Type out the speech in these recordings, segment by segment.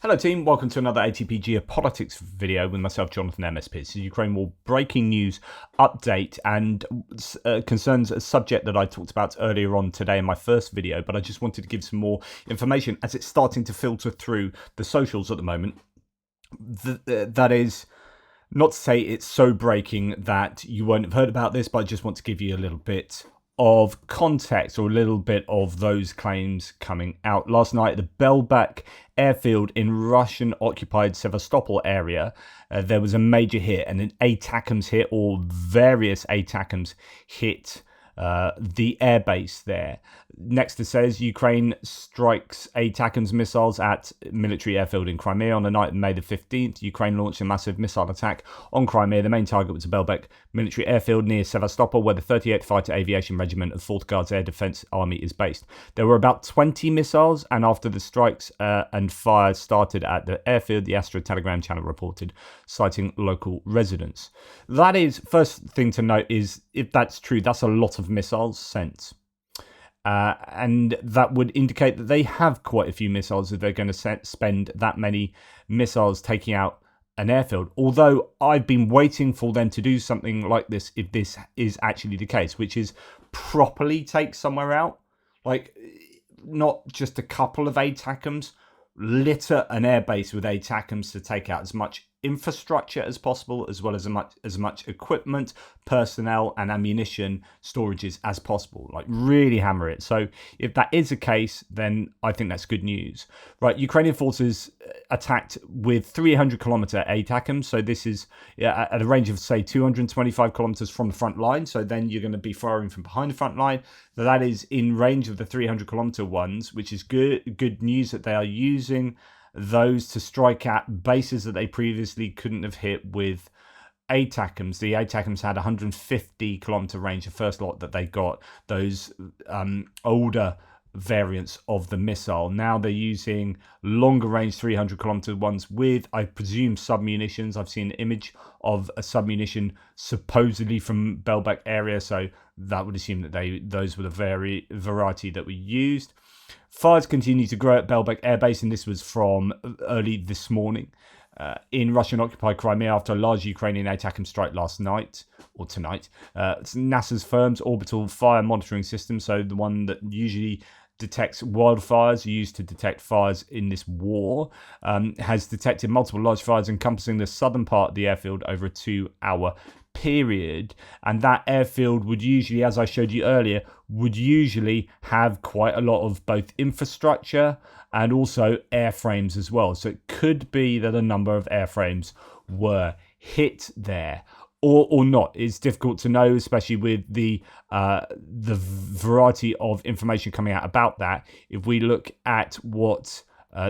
Hello team, welcome to another ATP Geopolitics video with myself, Jonathan MSP. This is Ukraine War breaking news update and concerns a subject that I talked about earlier on today in my first video, but I just wanted to give some more information as it's starting to filter through the socials at the moment. That is not to say it's so breaking that you won't have heard about this, but I just want to give you a little bit of context or a little bit of those claims coming out. Last night, the Belbek airfield in Russian-occupied Sevastopol area, there was a major hit, and an ATACMS hit, or various ATACMS hit the airbase there. Next it says Ukraine strikes ATACMS missiles at military airfield in Crimea on the night of May the 15th. Ukraine launched a massive missile attack on Crimea. The main target was a Belbek military airfield near Sevastopol, where the 38th Fighter Aviation Regiment of 4th Guards Air Defense Army is based. There were about 20 missiles, and after the strikes and fires started at the airfield, the Astra Telegram channel reported, citing local residents. That is, first thing to note is, if that's true, that's a lot of missiles sent. And that would indicate that they have quite a few missiles if they're going to spend that many missiles taking out an airfield. Although I've been waiting for them to do something like this if this is actually the case, which is properly take somewhere out. Like, not just a couple of ATACMS, litter an airbase with ATACMS to take out as much infrastructure as possible, as well as much equipment, personnel and ammunition storages as possible. Like, really hammer it. So if that is the case, then I think that's good news. Right, Ukrainian forces attacked with 300-kilometer ATACMS. So this is at a range of, say, 225 kilometers from the front line. So then you're going to be firing from behind the front line. So that is in range of the 300-kilometer ones, which is good news that they are using those to strike at bases that they previously couldn't have hit with ATACMS. The ATACMS had 150-kilometer range, the first lot that they got, those older variants of the missile. Now they're using longer range 300-kilometer ones with, I presume, submunitions. I've seen an image of a submunition supposedly from Belbek area, so that would assume that those were the variety that were used. Fires continue to grow at Belbek Airbase, and this was from early this morning in Russian-occupied Crimea after a large Ukrainian ATACMS strike last night, or tonight. NASA's FIRMS orbital fire monitoring system, so the one that usually detects wildfires, used to detect fires in this war, has detected multiple large fires encompassing the southern part of the airfield over a 2-hour period. And that airfield would usually, as I showed you earlier, would usually have quite a lot of both infrastructure and also airframes as well. So it could be that a number of airframes were hit there. Or not. It's difficult to know, especially with the variety of information coming out about that. If we look at what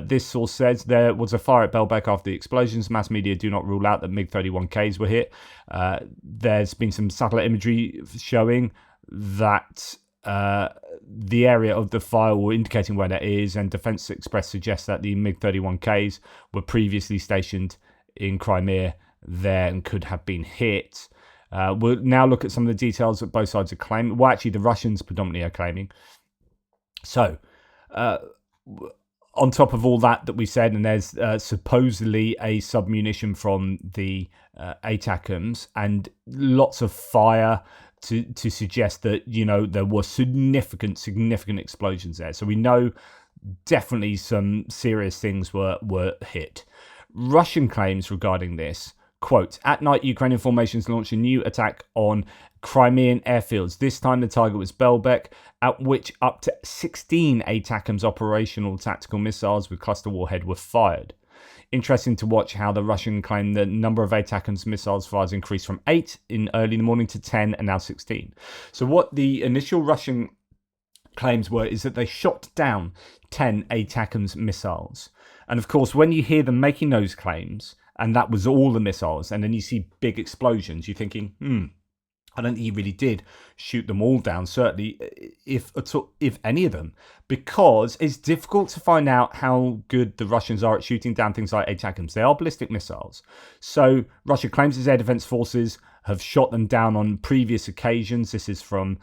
this source says, there was a fire at Belbek after the explosions. Mass media do not rule out that MiG-31Ks were hit. There's been some satellite imagery showing that the area of the fire, or indicating where that is, and Defense Express suggests that the MiG-31Ks were previously stationed in Crimea there and could have been hit. We'll now look at some of the details that both sides are claiming. Well, actually, the Russians predominantly are claiming. So, on top of all that we said, and there's supposedly a submunition from the ATACMS, and lots of fire to suggest that, you know, there were significant explosions there. So we know definitely some serious things were hit. Russian claims regarding this: quote, at night, Ukrainian formations launched a new attack on Crimean airfields. This time the target was Belbek, at which up to 16 ATACMS operational tactical missiles with cluster warhead were fired. Interesting to watch how the Russian claim the number of ATACMS missiles fires increased from 8 in early in the morning to 10 and now 16. So what the initial Russian claims were is that they shot down 10 ATACMS missiles. And of course, when you hear them making those claims, and that was all the missiles, and then you see big explosions, you're thinking, I don't think he really did shoot them all down, certainly if any of them, because it's difficult to find out how good the Russians are at shooting down things like ATACMS. They are ballistic missiles. So Russia claims its air defense forces have shot them down on previous occasions. This is from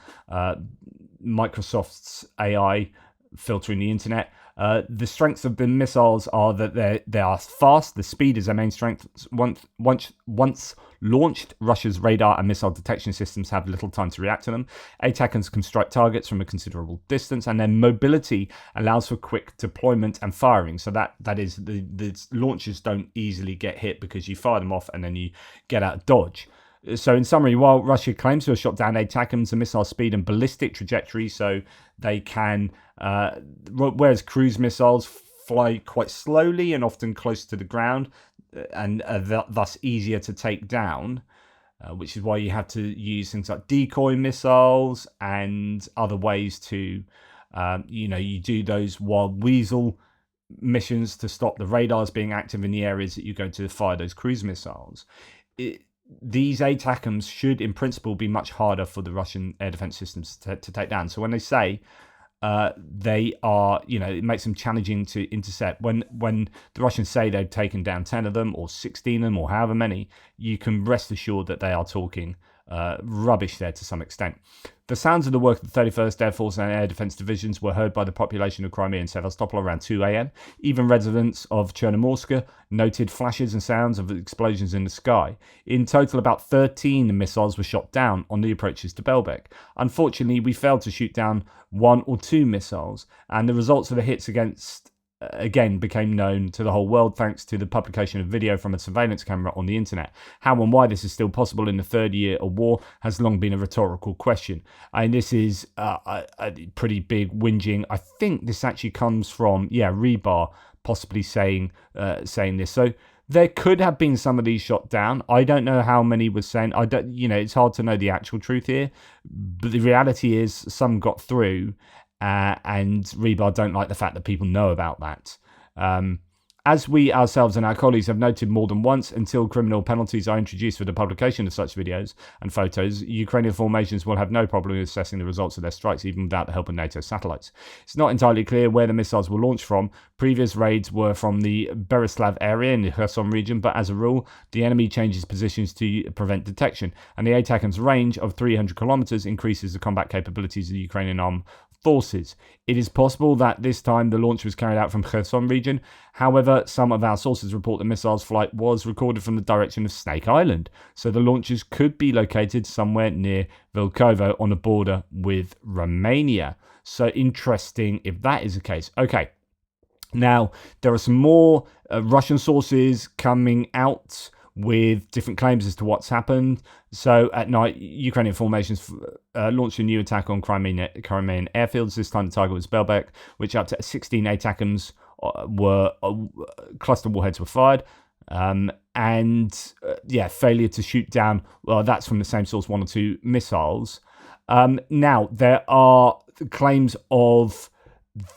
Microsoft's AI filtering the internet. The strengths of the missiles are that they are fast. The speed is their main strength. Once launched, Russia's radar and missile detection systems have little time to react to them. ATACMS can strike targets from a considerable distance, and their mobility allows for quick deployment and firing. So that is, the launchers don't easily get hit because you fire them off and then you get out of dodge. So in summary, while Russia claims to have shot down ATACMS, the missile speed and ballistic trajectory, so they can, whereas cruise missiles fly quite slowly and often close to the ground, and are thus easier to take down, which is why you have to use things like decoy missiles and other ways to, you do those wild weasel missions to stop the radars being active in the areas that you're going to fire those cruise missiles. These ATACMS should, in principle, be much harder for the Russian air defense systems to take down. So when they say they are, it makes them challenging to intercept. When the Russians say they've taken down 10 of them or 16 of them or however many, you can rest assured that they are talking rubbish there to some extent. The sounds of the work of the 31st Air Force and Air Defense Divisions were heard by the population of Crimea and Sevastopol around 2 a.m. Even residents of Chernomorsk noted flashes and sounds of explosions in the sky. In total, about 13 missiles were shot down on the approaches to Belbek. Unfortunately, we failed to shoot down 1 or 2 missiles, and the results of the hits again became known to the whole world thanks to the publication of video from a surveillance camera on the internet. How and why this is still possible in the third year of war has long been a rhetorical question. And this is a pretty big whinging. I think this actually comes from, Rebar possibly saying this. So there could have been some of these shot down. I don't know how many were sent. It's hard to know the actual truth here. But the reality is some got through. And Rebar don't like the fact that people know about that. As we ourselves and our colleagues have noted more than once, until criminal penalties are introduced for the publication of such videos and photos, Ukrainian formations will have no problem assessing the results of their strikes, even without the help of NATO satellites. It's not entirely clear where the missiles were launched from. Previous raids were from the Berislav area in the Kherson region, but as a rule, the enemy changes positions to prevent detection, and the ATACMS range of 300 kilometers increases the combat capabilities of the Ukrainian armed forces. It is possible that this time the launch was carried out from Kherson region. However, some of our sources report the missile's flight was recorded from the direction of Snake Island, so the launches could be located somewhere near Vilkovo on the border with Romania. So interesting if that is the case. Okay, now there are some more Russian sources coming out with different claims as to what's happened. So at night, Ukrainian formations launched a new attack on Crimean airfields. This time the target was Belbek, which up to 16 ATACMS cluster warheads were fired. Failure to shoot down, well, that's from the same source, 1 or 2 missiles. Now, there are claims of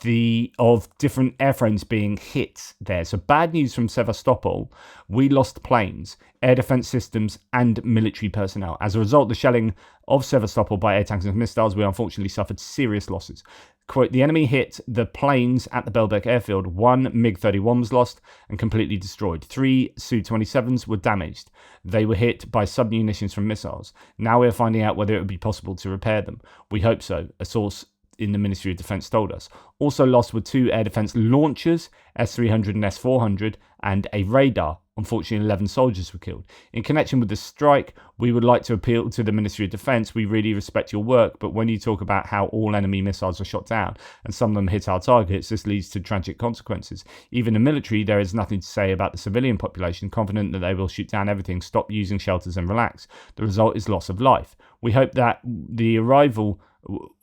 different airframes being hit there. So bad news from Sevastopol. We lost planes, air defense systems, and military personnel. As a result, the shelling of Sevastopol by air tanks and missiles, we unfortunately suffered serious losses. Quote, the enemy hit the planes at the Belbek airfield. 1 MiG-31 was lost and completely destroyed. 3 Su-27s were damaged. They were hit by submunitions from missiles. Now we're finding out whether it would be possible to repair them. We hope so, a source in the Ministry of Defense told us. Also lost were 2 air defense launchers, S-300 and S-400, and a radar. Unfortunately, 11 soldiers were killed. In connection with the strike, we would like to appeal to the Ministry of Defense. We really respect your work, but when you talk about how all enemy missiles are shot down and some of them hit our targets, this leads to tragic consequences. Even the military, there is nothing to say about the civilian population, confident that they will shoot down everything, stop using shelters and relax. The result is loss of life. We hope that with the arrival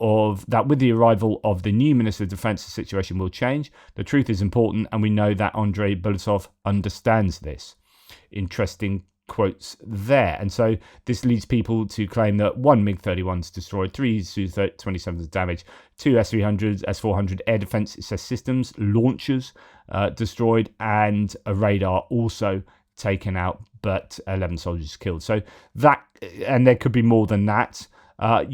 of the new Minister of Defense, the situation will change. The truth is important, and we know that Andrei Borisov understands this. Interesting quotes there. And so this leads people to claim that 1 MiG-31 is destroyed, 3 Su-27s damaged, 2 S-300s, S-400 air defense systems, launchers destroyed, and a radar also taken out, but 11 soldiers killed. So that, and there could be more than that. I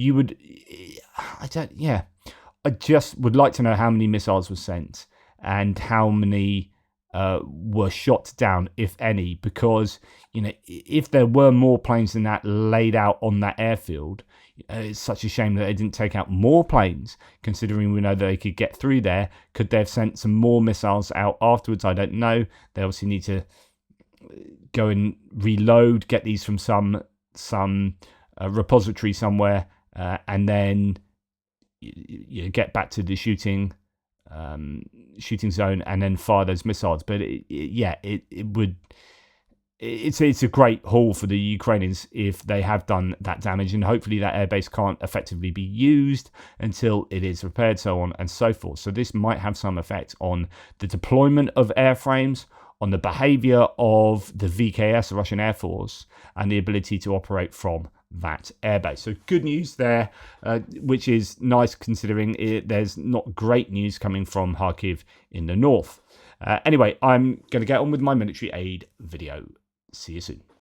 just would like to know how many missiles were sent and how many were shot down, if any, because, if there were more planes than that laid out on that airfield, It's such a shame that they didn't take out more planes, considering we know that they could get through there. Could they have sent some more missiles out afterwards? I don't know. They obviously need to go and reload, get these from some repository somewhere, and then you get back to the shooting zone and then fire those missiles. But it's a great haul for the Ukrainians if they have done that damage, and hopefully that airbase can't effectively be used until it is repaired, so on and so forth. So this might have some effect on the deployment of airframes, on the behavior of the VKS, the Russian Air Force, and the ability to operate from that airbase. So good news there, which is nice considering there's not great news coming from Kharkiv in the north. Anyway, I'm going to get on with my military aid video. See you soon.